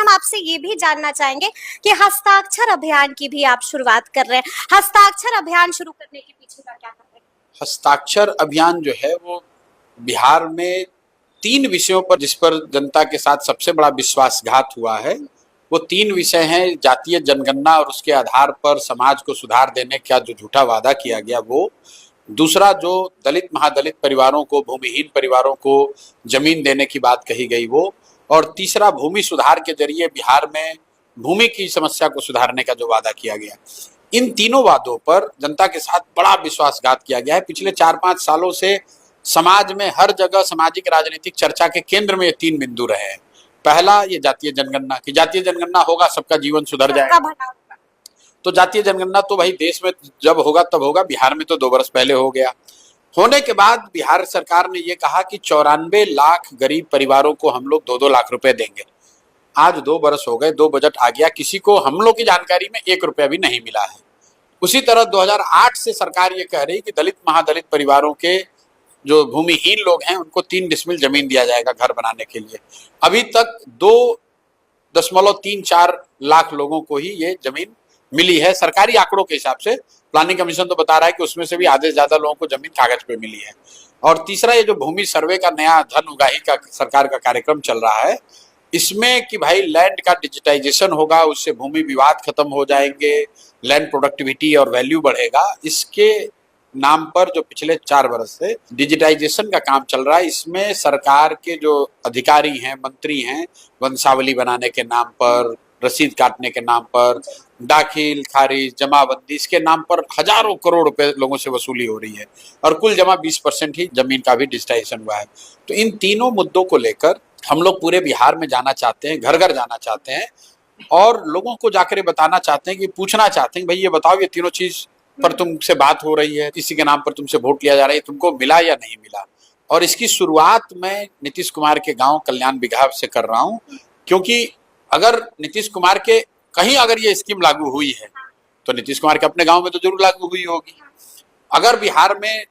हम आपसे ये भी जानना चाहेंगे कि हस्ताक्षर अभियान की भी आप शुरुआत कर रहे हैं। हस्ताक्षर अभियान शुरू करने के पीछे का क्या कारण है? हस्ताक्षर अभियान जो है वो बिहार में 3 विषयों पर जिस पर जनता के साथ सबसे बड़ा विश्वासघात हुआ है, वो 3 विषय हैं। जातीय जनगणना और उसके आधार पर समाज को सुधार देने का जो झूठा वादा किया गया वो, दूसरा जो दलित महादलित परिवारों को, भूमिहीन परिवारों को जमीन देने की बात कही गई वो, और तीसरा भूमि सुधार के जरिए बिहार में भूमि की समस्या को सुधारने का जो वादा किया गया। इन तीनों वादों पर जनता के साथ बड़ा विश्वासघात किया गया है। पिछले 4-5 सालों से समाज में हर जगह सामाजिक राजनीतिक चर्चा के केंद्र में ये 3 बिंदु रहे हैं। पहला, ये जातीय जनगणना की जातीय जनगणना होगा सबका जीवन सुधर जाएगा। तो जातीय जनगणना तो भाई देश में जब होगा तब होगा, बिहार में तो 2 वर्ष पहले हो गया। होने के बाद बिहार सरकार ने ये कहा कि 94 लाख गरीब परिवारों को हम लोग 2-2 लाख रुपए देंगे। आज 2 वर्ष हो गए, 2 बजट आ गया, किसी को हम लोग की जानकारी में 1 रुपया भी नहीं मिला है। उसी तरह 2008 से सरकार ये कह रही कि दलित महादलित परिवारों के जो भूमिहीन लोग हैं उनको 3 डिसमिल जमीन दिया जाएगा घर बनाने के लिए। अभी तक 2.34 लाख लोगों को ही ये जमीन मिली है सरकारी आंकड़ों के हिसाब से। प्लानिंग कमीशन तो बता रहा है कि उसमें से भी आधे से ज्यादा लोगों को जमीन कागज पे मिली है। और तीसरा, ये जो भूमि सर्वे का नया धन उगाही का सरकार का कार्यक्रम चल रहा है, इसमें कि भाई लैंड का डिजिटाइजेशन होगा, उससे भूमि विवाद खत्म हो जाएंगे, लैंड प्रोडक्टिविटी और वैल्यू बढ़ेगा। इसके नाम पर जो पिछले 4 वर्ष से डिजिटाइजेशन का काम चल रहा है, इसमें सरकार के जो अधिकारी हैं, मंत्री हैं, वंशावली बनाने के नाम पर, रसीद काटने के नाम पर, दाखिल खारिज जमाबंदी, इसके नाम पर हजारों करोड़ रुपए लोगों से वसूली हो रही है और कुल जमा 20% ही जमीन का भी डिजिटाइजेशन हुआ है। तो इन तीनों मुद्दों को लेकर हम लोग पूरे बिहार में जाना चाहते हैं, घर घर जाना चाहते हैं और लोगों को जाकर बताना चाहते हैं कि पूछना चाहते हैं भाई ये बताओ, ये तीनों चीज पर तुमसे बात हो रही है, किसी के नाम पर तुमसे वोट लिया जा रहा है, तुमको मिला या नहीं मिला। और इसकी शुरुआत मैं नीतीश कुमार के गांव कल्याण बिघा से कर रहा हूं, क्योंकि अगर नीतीश कुमार के कहीं अगर ये स्कीम लागू हुई है तो नीतीश कुमार के अपने गांव में तो जरूर लागू हुई होगी। अगर बिहार में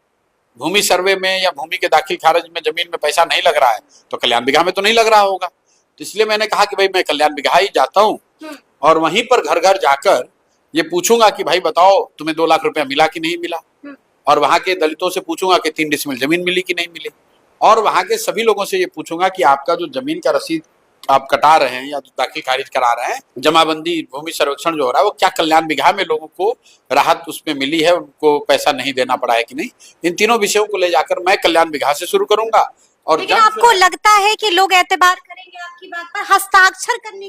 भूमि सर्वे में या भूमि के दाखिल खारिज में जमीन में पैसा नहीं लग रहा है तो कल्याण बिघा में तो नहीं लग रहा होगा। तो इसलिए मैंने कहा कि भाई मैं कल्याण बिघा ही जाता हूँ और वहीं पर घर घर जाकर ये पूछूंगा कि भाई बताओ तुम्हें 2 लाख रुपया मिला कि नहीं मिला, और वहां के दलितों से पूछूंगा कि 3 डिसमिल जमीन मिली कि नहीं मिली, और वहां के सभी लोगों से ये पूछूंगा कि आपका जो जमीन का रसीद आप कटा रहे हैं या जो दाखिल खारिज करा रहे हैं, जमाबंदी भूमि सर्वेक्षण जो हो रहा है वो क्या कल्याण बिघा में लोगों को राहत उसमें मिली है, उनको पैसा नहीं देना पड़ा है कि नहीं। इन तीनों विषयों को ले जाकर मैं कल्याण बिघा से शुरू करूंगा। और लेकिन आपको लगता है कि लोग एतबार करेंगे आपकी बात पर हस्ताक्षर करने